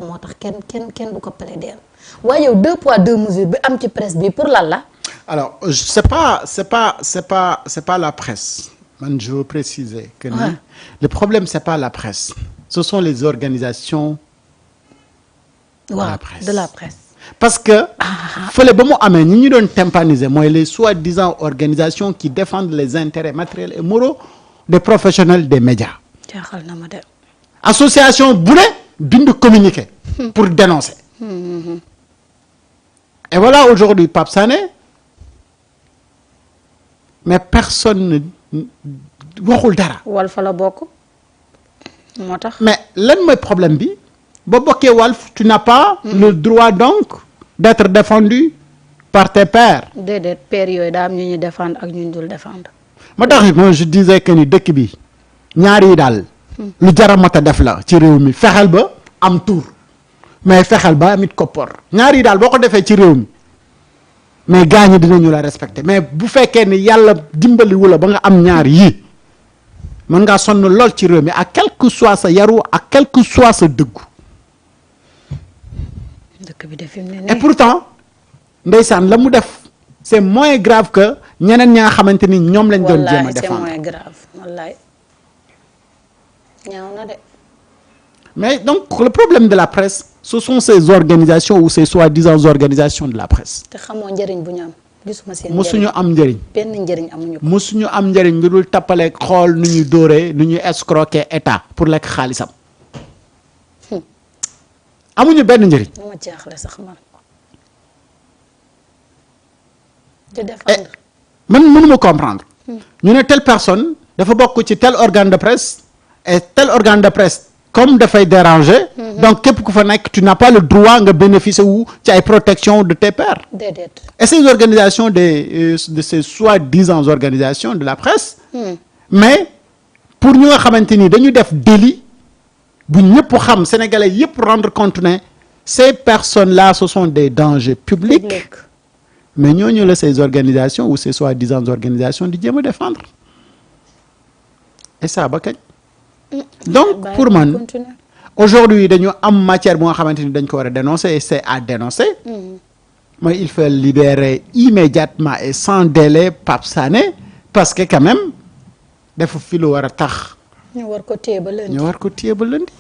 ko moo tax kenn du ko plaider waaye yow 2 poids 2 mesures bi am ci presse bi pour lan la. alors c'est pas la presse man je veux préciser que ni le problème c'est pas la presse ce sont les organisations de la presse parce que fële ba mu amee ñi ñu doon tympaniser mooy les soi-disant organisations qui défendent les intérêts matériels et moraux des professionnels des médias. jaaxal na ma de. association bu ne bind communiqué pour dénoncer. Et voilà aujourd'hui Pape Sané mais personne waxul dara. Walf fa la bokk moo tax. mais lan mooy problème bi boo bokkee Walf tu n'as pas le droit donc d'être défendu par tes pairs. déedéet pairs yooyu daa am ñu ñuy défendre ak ñu dul défendre. moo tax moi je disais que ni dëkk bi ñaar yi daal. lu jar a mat a def la ci réew mi fexeel ba am tur mais fexeel ba amit koppor ñaar yi daal boo ko defee ci réew mi mais gars ñi dinañu la respecter mais bu fekkee ni yàlla dimbaliwu la ba nga am ñaar yii mën ngaa sonn lool ci réew mi ak quel que soit sa yaru ak quel que soit sa dëggu. dëkk bi def fi mu ne et pourtant ndeysaan la mu def c'est moins grave que ñeneen ñi nga xamante ni ñoom lañ doon jéem a défendre. c'est moins grave wallaay ñaaw na de. mais donc le problème de la presse ce sont ces organisations ou ces soi-disant organisations de la presse. te xamoo njëriñ bu ñu am gisuma seen. mosuñu am njëriñ. benn njëriñ amuñu ko. mosuñu am njëriñ lu dul tappaleeg xool nu ñuy dóoree nu ñuy escroquer état pour lekk xaalisam. amuñu benn njëriñ. ma jaaxle sax man. de défendre. man mënuma comprendre. ñu ne telle personne dafa bokk ci tel organe de presse et tel organe de presse comme dafay déranger. donc képp ku fa nekk tu n'as pas le droit nga bénéficier wu ci ay protection de tes pairs. déedéet. et ces organisations de ces soi-disant organisations de la presse. mais pour ñu nga xamante ni dañu def délit bu ñëpp xam sénégalais yëpp rendre compte ne ces personnes-là ce sont des dangers publics. mais ñooñu la ces organisations ou ces soi-disant organisations di jéem a défendre et ça ba kañ. donc pour man aujourd'hui dañu am matière bu nga xamante ni dañ ko war a dénoncer et c'est à dénoncer. mooy il faut libérer immédiatement et sans délai Pape Sané parce que quand même dafa fi lu war a tax. ñu war ko téye ba lundi. ñu war ko téye ba lundi.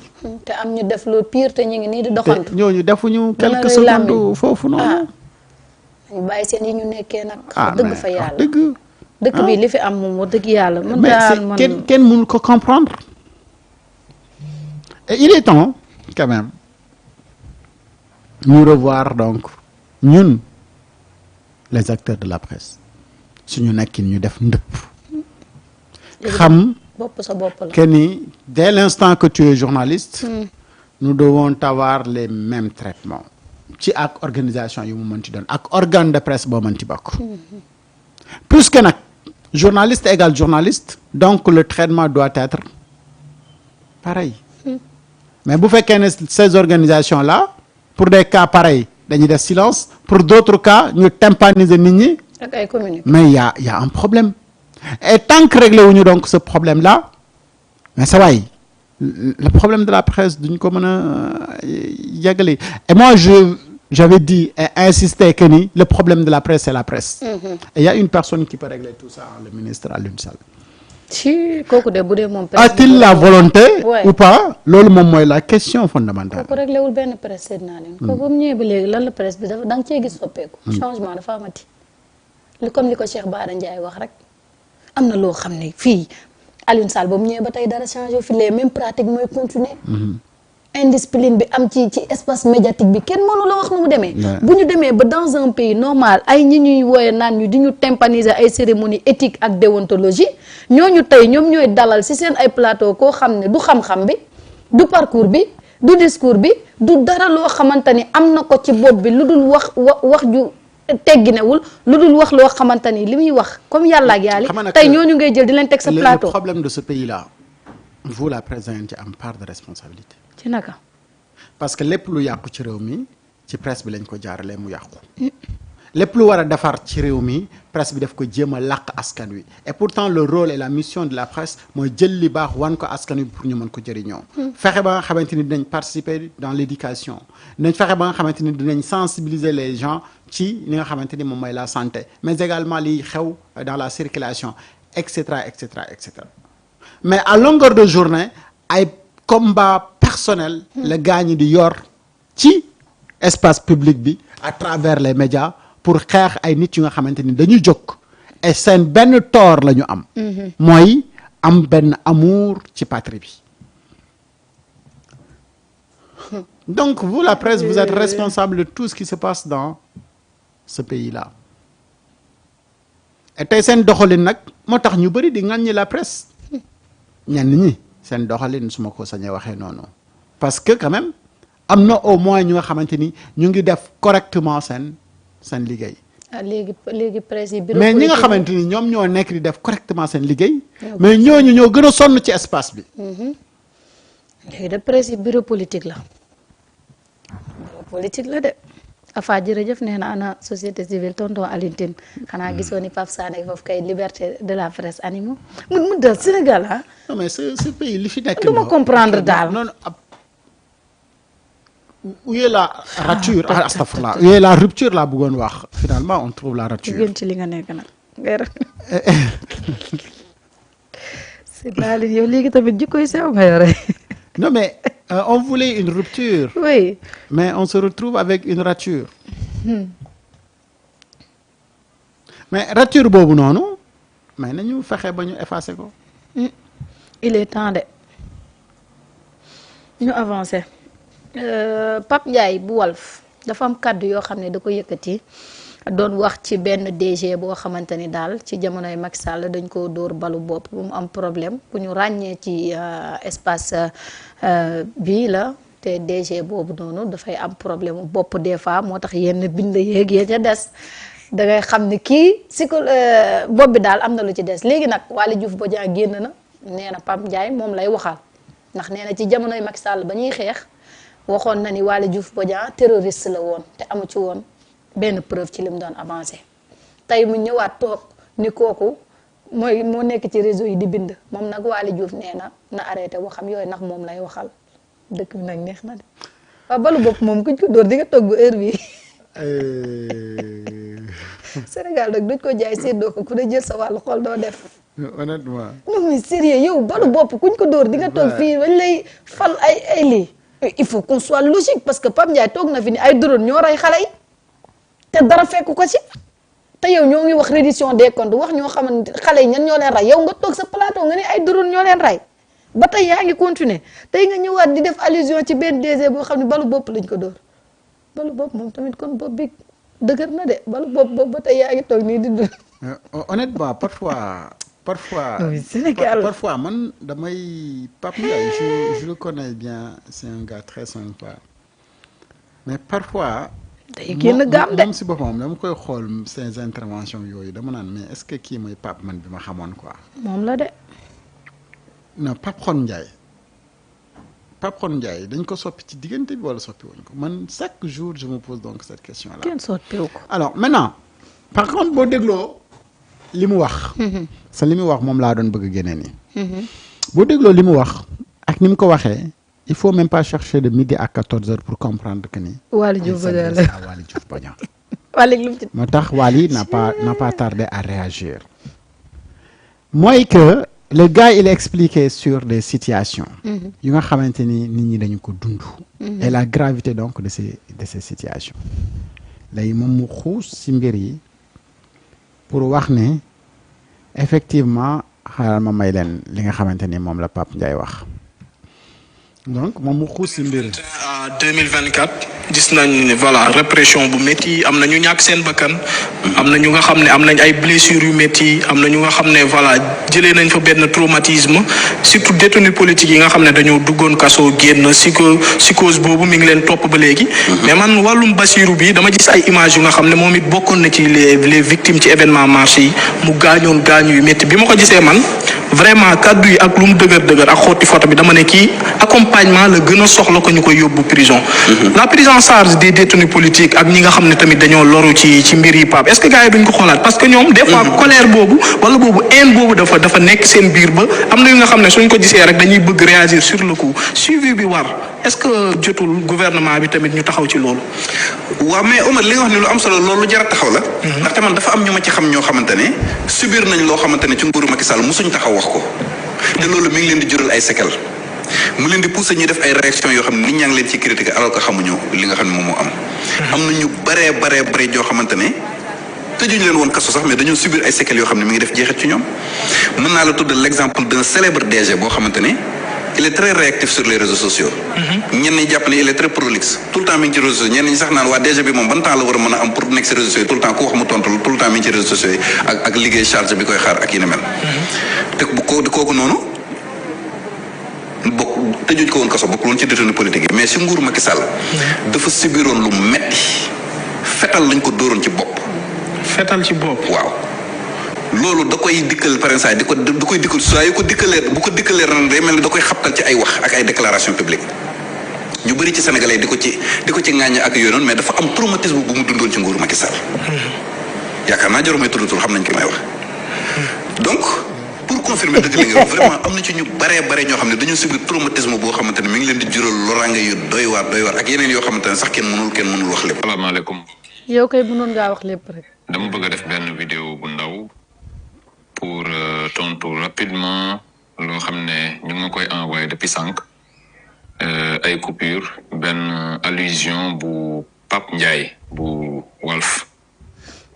te am ñu def lu pire te ñu ngi nii di doxantu. te ñooñu defuñu quelques secondes foofu noonu. ñu bàyyi seen yi ñu nekkee nag. dëgg fa yàlla dëkk bi li fi am moom wax dëgg yàlla. mën daal man kenn mënu ko comprendre. et il est temps quand même ñu revoir donc ñun les acteurs de la presse suñu nekkin ñu def ndëpp. xam bopp sa bopp la que ni dès l'instant que tu es journaliste. nous devons avoir les mêmes traitements. ci ak organisation yu mu mënti doon ak organe de presse boo mënti bokk. puisque nag journaliste égale journaliste donc le traitement doit être pareil. mais bu fekkee ne ces organisations là pour des cas pareils dañuy def silence pour d'autres cas ñu tympaniser nit ñi. ak ay communiqués. mais y a un problème et tant que réglé wuñu donc ce problème là mais ça waay le problème de la presse duñ ko mën a yeggali et moi j'avais dit et insisté que ni le problème de la presse c'est la presse. et il y a une personne qui peut régler tout ça le ministre Alioune Sall. ci kooku de bu dee moom. a-t-il la volonté. ou pas loolu moom mooy la question fondamentale. kooku réglé wul benn presse seet naa leen. kooku ba mu ñëwee ba léegi lan la presse bi dafa da nga cee gis soppeeku. changement dafa amati. li comme li ko Cheikh Bara Ndiaye wax rek am na loo xam ne fii Alioune Sall ba mu ñëwee ba tey dara changé fi les mêmes pratiques mooy continuer. indiscipline bi am ci espace médiatique bi kenn mënu la wax nu mu demee. bu ñu demee ba dans un pays normal ay ñi ñuy wooye naan ñu di ñu tympaniser ay cérémonie éthique ak déontologie ñooñu tey ñoom ñooy dalal ci seen ay plateau koo xam ne du xam-xam bi du parcours bi du discours bi du dara loo xamante ni am na ko ci bopp bi lu dul wax ju tegginewul lu dul wax loo xamante ni li muy wax comme yàlla ak yàlla tey ñooñu ngay jël di leen teg sa plateau. le problème de ce pays là vous la presse ci am part de responsabilité. ci naka. parce que lépp lu yàqu ci réew mi ci presse bi lañ ko jaaralee mu yàqu. lépp lu war a defar ci réew mi presse bi daf ko jéem a làq askan wi et pourtant le rôle et la mission de la presse mooy jël li baax wan ko askan wi pour ñu mën ko jëriñoo. fexe ba nga xamante ni dinañ participer dans l'éducation dinañ fexe ba nga xamante ni dinañ sensibiliser les gens ci li nga xamante ni moom mooy la santé mais également liy xew dans la circulation et cetera et cetera et cetera mais à longueur de journée ay combat personnel la gars ñi di yor ci espace public bi à travers les médias pour xeex ay nit yu nga xamante ni dañu jóg et seen benn tort la ñu am mooy am benn amour ci patrie bi donc vous la presse vous êtes responsable de tout ce qui se passe dans ce pays-là et tey seen doxalin nag moo tax ñu bëri di ŋàññi la presse ñenn ñi seen doxalin su ma ko sañee waxee noonu parce que quand même am na au moins ñu nga xamante ni ñu ngi def correctement seen liggéey. ah léegi presse yi. bureau mais ñi nga xamante ni ñoom ñoo nekk di def correctement seen liggéey. mais ñooñu ñoo gën a sonn ci espace bi. léegi de presse yi bureau politique la. bureau politique la de. Afa jërëjëf nee na ana société civile tonton Alioune Tine xanaa gisoo ni Pape Sané foofu kay liberté de la presse animaux mu dal Sénégal ah. non mais ce pays li fi nekk. du ma comprendre daal. non où est la rature astafurlah où est la rupture laa bëggoon wax finalement on trouve la rature. gën ci li nga nekk nag ngay c'est daal yow léegi tamit jikkoy sew nga yore. non mais on voulait une rupture. oui. mais on se retrouve avec une rature. mais rature boobu noonu mais nañu fexe ba ñu effacer ko. il est temps de ñu avancer. Pape Ndiaye bu Walf dafa am kàddu yoo xam ne da ko yëkkati doon wax ci benn DG boo xamante ni daal ci jamonoy Macky Sall dañ ko dóor balu bopp bu mu am problème bu ñu ràññee ci espace bii la te DG boobu noonu dafay am problème bopp des fois moo tax yenn bind yeeg ya ca des da ngay xam ni kii si ko bopp bi daal am na lu ci des léegi nag Waly Diouf Bodiang génn na nee na Pape Ndiaye moom lay waxal ndax nee na ci jamonoy Macky Sall ba ñuy xeex waxoon na ni Waly Diouf Bodiang terroriste la woon te amu ci woon benn preuve ci li mu doon avancé tey mu ñëwaat toog ni kooku mooy moo nekk ci réseau yi di bind moom nag Waly Diouf nee na arrêté waxam yooyu ndax moom lay waxal dëkk bi nag neex na de waaw balu bopp moom kuñ ko dóor di nga toog bu heure bi Sénégal nag duñ ko jaay séddoo ko ku ne jël sa wàllu xool doo def. honnêtement. non mais sérieux yow balu bopp kuñ ko dóor di nga toog fii bañ lay fal ay lii. il faut qu'on soit logique parce que Pape Ndiaye toog na fi ni ay drone ñoo rey xale yi te dara fekk ko ci te yow ñoo ngi wax reddition des comptes wax ñoo xamante xale yi ñan ñoo leen rey yow nga toog sa plateau nga ni ay drone ñoo leen rey ba tey yaa ngi continuer tey nga ñëwaat di def allusion ci benn DG boo xam ne balu bopp lañ ko dóor balu bopp moom tamit kon bopp bi dëgër na de balu bopp ba tey yaa ngi toog nii di dund. honnêtement parfois. Sénégal parfois man damay Pape Ndiaye je le connais bien c'est un gars très sympa mais parfois. day génn gaam de moom si boppam dama koy xool ses interventions yooyu dama naan mais est-ce que kii mooy Pape man bi ma xamoon quoi. moom la de. non Pape Xon Ndiaye dañ ko soppi ci diggante bi wala soppi wuñ ko man chaque jour je me pose donc cette question là. kenn soppiwu ko. alors maintenant par contre boo dégloo li mu wax. sa li mu wax moom laa doon bëgg a génne nii. boo dégloo li mu wax ak ni mu ko waxee il faut même pas chercher de midi à 14h pour comprendre que ni. Waly Diouf Bodiang la Waly Diouf Bodiang. moo tax Waly n'a pas tardé à réagir. mooy que le gars il expliquait sur des situations. yu nga xamante ni nit ñi dañu ko dund. et la gravité donc de ces situations. léegi moom mu xuus ci mbir yi pour wax ne effectivement xaaral ma may leen li nga xamante ni moom la Pape Ndiaye wax. donc moom mu xuus ci mbir. en 2024 gis nañ voilà répression bu métti am na ñu ñàkk seen bakkan am na ñu nga xam ne am nañ ay blessures yu métti am na ñu nga xam ne voilà jëlee nañ fa benn traumatisme surtout détenus politiques yi nga xam ne dañoo duggoon kaso génn psychose boobu mi ngi leen topp ba léegi. mais man wàllum Bassirou bi dama gis ay images yu nga xam ne moom it bokkoon na ci les victimes ci événement marché yi mu gaañoon gaañu yu métti bi ma ko gisee man vraiment kaddu yi ak lu mu dëgër ak xotti photo bi dama ne kii accompagnement la gën a soxla ko ñu koy yóbbu prison. La prison en charge des détenus politiques ak ñi nga xam ne tamit dañoo loru ci mbir yi Pape est-ce que gars yi duñ ko xoolaat parce que ñoom des fois colère boobu wala boobu haine boobu dafa nekk seen biir ba am na yu nga xam ne suñ ko gisee rek dañuy bëgg réagir sur le coup suivi bi war est-ce que jotul gouvernement bi tamit ñu taxaw ci loolu. waaw mais Omar li nga wax ni lu am solo loolu jar a taxaw la. ndaxte man dafa am ñu ma ci xam ñoo xamante ne subir nañ loo xamante ne ci nguuru Macky Sall mosuñ taxaw wax ko te loolu mi ngi leen di jural ay séquelles mu leen di pousser ñuy def ay réactions yoo xam ne nit ñaa ngi leen ci critiquer alors que xamuñu li nga xam ne moom moo am. am na ñu bare joo xamante ne tëjuñu leen woon kaso sax mais dañoo subir ay séquelles yoo xam ne mi ngi def jeexit ci ñoom mën naa la tudd l'exemple d'un célèbre DG boo xamante ne il est très réactif sur les réseaux sociaux. ñenn ñi jàpp ne il est très prolixe tout le temps mi ngi ci réseaux sociaux ñenn ñi sax naan waa DG bi moom ban temps la war a mën a am pour nekk ci réseaux sociaux tout le temps ku wax mu tontu tout le temps mi ngi ci réseaux sociaux yi ak liggéey charge bi koy xaar ak yi ne mel. te kooku noonu tëjuñ ko woon kaso bokkul woon ci détenu politique yi mais si nguuru Macky Sall. dafa subiroon lu metti fetal lañ ko dóoroon ci bopp. fetal ci bopp waaw. loolu da koy dikkal par exemple da koy dikkal saa yu ko dikkalee bu ko dikkalee ren day mel ne da koy xabtal ci ay wax ak ay déclaration publique ñu bëri ci sénégalais di ko ci ŋàññe ak yooyu noonu mais dafa am traumatisme bu mu dundoon ci nguuru Macky Sall. yaakaar naa jarumay tuddatul xam nañ ki may wax. donc pour confirmer dëgg li nga vraiment am na ci ñu bare ñoo xam ne dañoo subir traumatisme boo xamante ne mi ngi leen di jural loraange yu doy waar ak yeneen yoo xamante ne sax kenn mënul wax lépp. salaamaaleykum. yow kay mënoon ngaa wax lépp rek. dama bëgg a def benn vidéo bu ndaw. pour tontu rapidement loo xam ne ñu ngi ma koy envoyé depuis sànq ay coupure benn allusion bu Pape Ndiaye bu Walf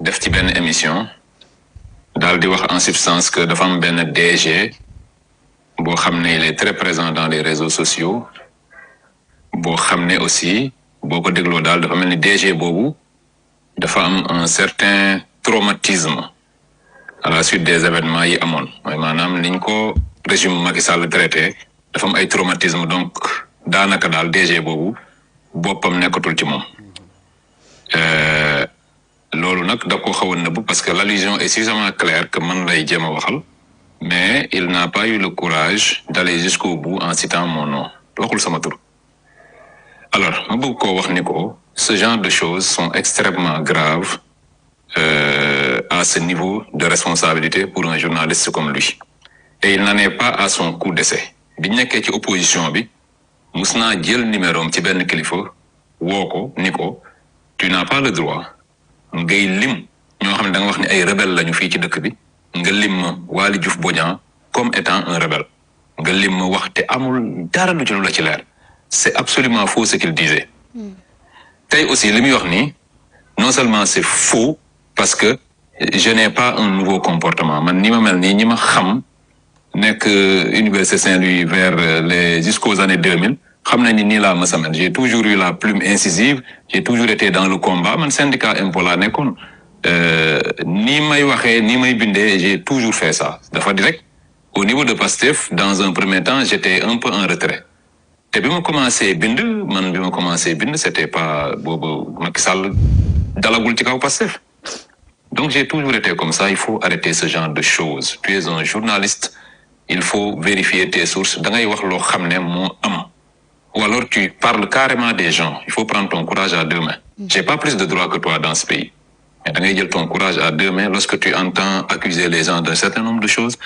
def ci benn émission daal di wax en substance que dafa am benn DG boo xam ne il est très présent dans les réseaux sociaux boo xam ne aussi boo ko dégloo daal dafa mel ni DG boobu dafa am un certain traumatisme à la suite des événements yi amoon mooy maanaam niñ ko régime Macky Sall traité dafa am ay traumatisme donc daanaka daal DG boobu boppam nekkatul ci moom loolu nag da ko xaw a nëbb parce que l'allusion est suffisamment claire que man lay jéem a waxal mais il n'a pas eu le courage d'aller jusqu'au bout en citant mon nom waxul sama tur alors ma bëgg koo wax ni ko ce genre de choses sont extrêmement graves à ce niveau de responsabilité pour un journaliste comme lui et il n'en est pas à son coup d'essai bi nekkee ci opposition bi mus naa jël numérom ci benn kilifa woo ko ni ko tu n'as pas le droit ngay lim ñoo xam ne da nga wax ni ay rebelle lañu fii ci dëkk bi nga lim ma Waly Diouf Bodian comme étant un rebelle nga lim ma wax te amul dara lu ci lu la ci leer c'est absolument faux ce qu'il disait tey aussi li muy wax nii non seulement c'est faux parce que je n'ai pas un nouveau comportement man ni ma mel nii ñi ma xam nekk Université Saint-Louis vers jusqu'aux années 2000 xam nañ ni nii laa mës a mel j'ai toujours eu la plume incisive j'ai toujours été dans le combat man syndicat impôt laa nekkoon ni may waxee ni may bindee j'ai toujours fait ça dafa direct au niveau de Pastef dans un premier temps j'étais un peu en retrait te bi ma commencé bind c'était pas boobu Macky Sall dalagul ci kaw Pastef donc j'ai toujours été comme ça il faut arrêter ce genre de choses tu es un journaliste il faut vérifier tes sources da ngay wax loo xam ne moo am ou alors tu parles carrément des gens il faut prendre ton courage à deux mains j'ai pas plus de droits que toi dans ce pays mais da ngay jël ton courage à deux mains lorsque tu entends accuser les gens d'un certain nombre de choses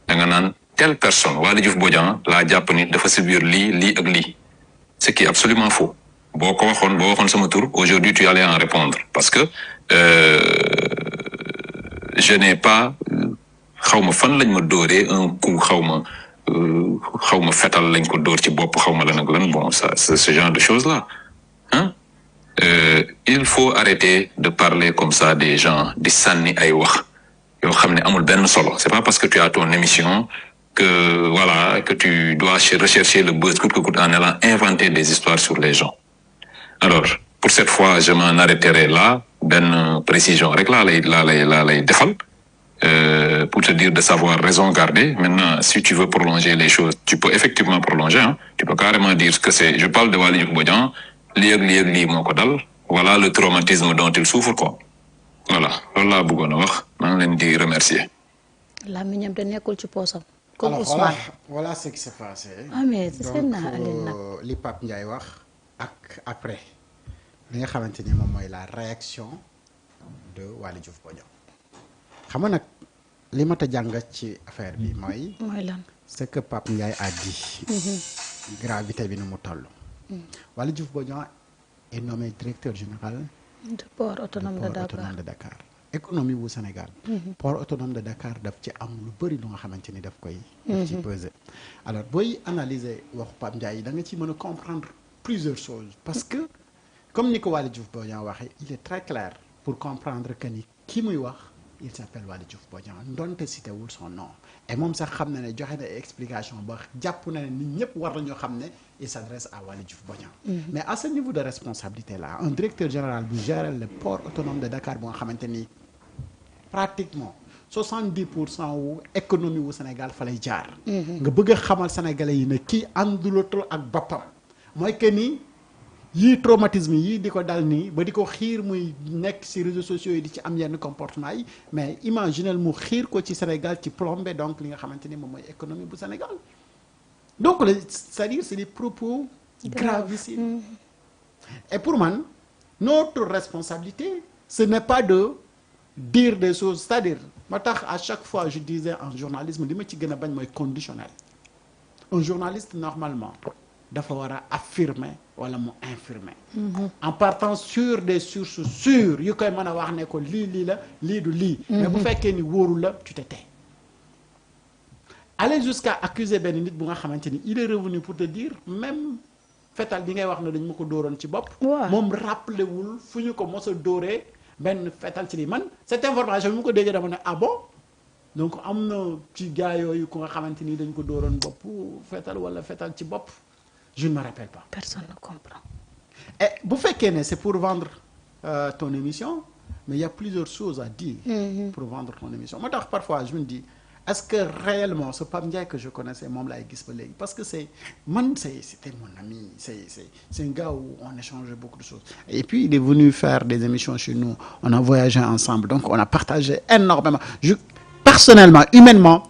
da nga naan telle personne Waly Diouf Bodian laa jàpp ni dafa subir lii ak lii ce qui est absolument faux boo waxoon sama tur aujourd'hui tu allais en répondre parce que je n'ai pas xawma fan lañ ma dóoree un coup xawma fetal lañ ko dóor ci bopp xawma lan ak lan bon ça c'est ce genre de choses là hein il faut arrêter de parler comme ça des gens di sànni ay wax yoo xam ne amul benn solo c'est pas parce que tu as ton émission que voilà que tu dois rechercher le buzz coûte que coûte en allant inventer des histoires sur les gens alors pour cette fois je m'en arrêterai là benn précision rek laa lay defal pour te dire de savoir raison garder maintenant si tu veux prolonger les choses tu peux effectivement prolonger hein tu peux carrément dire que c'est je parle de Waly Diouf Bodian lii moo ko dal voilà le traumatisme dont il souffre quoi voilà loolu laa bëggoon a wax maa ngi leen di remercier. làmmiñam te nekkul ci poosam. comme Ousmane voilà ce qui s'est passé. ah mais c'est naa Aline nag li Pape Ndiaye wax ak après li nga xamante ni moom mooy la réaction de Waly Diouf Bodian xam nga nag li ma ta jàngat ci affaire bi mooy lan ce que Pape Ndiaye a dit gravité bi nu mu toll Waly Diouf Bodian est nommé directeur général de port autonome de Dakar économie wu Sénégal port autonome de Dakar daf ci am lu bëri lu nga xamante ni daf ci peser alors booy analyser waxu Pape Ndiaye da nga ci mën a comprendre plusieurs choses parce que comme ni ko Waly Diouf Bodian waxee il est très clair pour comprendre que ni ki muy wax il s'appelle Waly Diouf Bodian ndonte cité wul son nom et moom sax xam na ne joxe na explication ba jàpp na ne nit ñëpp war nañoo xam ne il s'adresse à Waly Diouf Bodian mais à ce niveau de responsabilité là un directeur général bu gérer le port autonome de Dakar bu nga xamante ni pratiquement 70% wu économie wu Sénégal fa lay jaar nga bëgg a xamal sénégalais yi ne kii àndulatul ak boppam mooy que ni yii traumatisme yii di ko dal nii ba di ko xiir muy nekk ci réseaux sociaux yi di ci am yenn comportement yi mais imaginel mu xiir ko ci Sénégal ci plombé donc li nga xamante ni moom mooy économie bu Sénégal donc c'est-à-dire c'est des propos gravissimes et pour man notre responsabilité ce n'est pas de dire des choses c'est-à-dire ma tax à chaque fois je disais en journalisme li ma ci gën a bañ mooy conditionnel un journaliste normalement dafa war a affirmer wala mu infirmer en partant sur des sources sûres yu koy mën a wax ne ko lii la lii du lii mais bu fekkee ni wóoru la tu te tais aller jusqu'à accuser benn nit bu nga xamante ni il est revenu pour te dire même fetal bi ngay wax ne dañ ma ko dóoroon ci bopp moom rappelé wul fu ñu ko mos a dóoree benn fetal ci lii man cette information bi mu ko déggee dama ne ah bon donc am na ci gars yooyu ku nga xamante ni dañ ko dóoroon bopp fetal wala fetal ci bopp je ne me rappelle pas. Personne ne comprend. Et bu fekkee ne c'est pour vendre ton émission mais il y a plusieurs choses à dire pour vendre ton émission moo tax parfois je me dis est-ce que réellement ce Pape Ndiaye que je connaissais moom laay gis ba léegi parce que c'était mon ami c'est un gars où on échangeait beaucoup de choses et puis il est venu faire des émissions chez nous on a voyagé ensemble donc on a partagé énormément personnellement humainement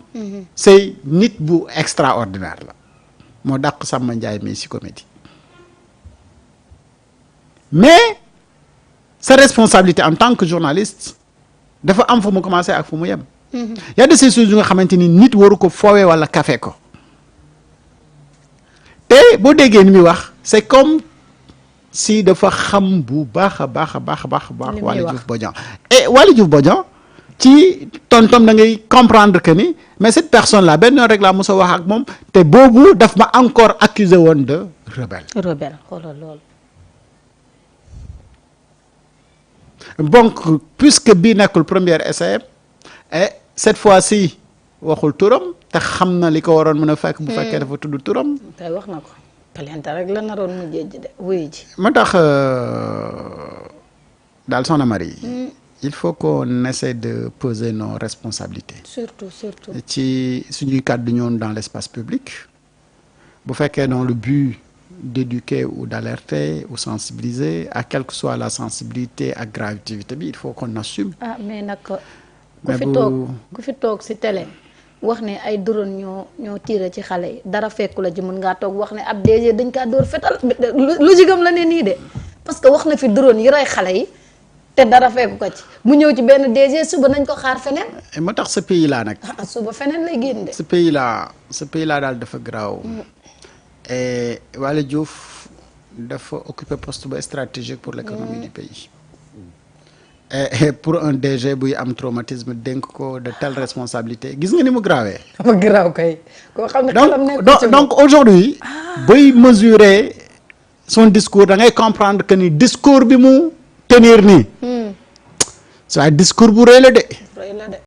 c'est nit bu extraordinaire la moo dàq Samba Ndiaye mais si comédie mais sa responsabilité en tant que journaliste dafa am fu mu commencé ak fu mu yem y a de ces choses yu nga xamante ni nit waru ko foowee wala café ko te boo déggee ni muy wax c'est comme si dafa xam bu baax a baax Waly Diouf Bodian et Waly Diouf Bodian ci tontom da ngay comprendre que ni mais cette personne là benn yoon rek laa mos a wax ak moom te boobu daf ma encore accusé woon de rebelle xoolal loolu donc puisque bii nekkul premier essai et cette fois-ci waxul turam te xam na li ko waroon mën a fekk bu fekkee dafa tudd turam tey wax na ko plainte rek la naroon mu jéej de wuyu ji moo tax daal Soxna Marie il faut qu'on essaie de peser nos responsabilités surtout ci suñuy kàddu ñoon dans l'espace public bu fekkee dans le but d'éduquer ou d'alerter ou sensibiliser à quelle que soit la sensibilité ak gravité bi il faut qu'on assume mais nag ku fi toog ci télé wax ne ay drone ñoo tiré ci xale yi dara fekku la ci mën ngaa toog wax ne ab DG dañ kaa dóor fetal logique am la ne nii de parce que wax na fi drone yi rey xale yi te dara fekku ko ci mu ñëw ci benn DG suba nañ ko xaar feneen moo tax ce pays là nag suba feneen lay génn de ce pays là daal dafa graaw et Waly Diouf dafa occuper poste bu stratégique pour l'économie du pays et pour un DG buy am traumatisme dénk ko de telle responsabilité gis nga ni mu graawee. dafa graaw kay. koo xam ne xelam nekkul ci donc aujourd'hui buy mesurer son discours da ngay comprendre que ni discours bi mu tenir nii. c'est un discours bu rëy la de.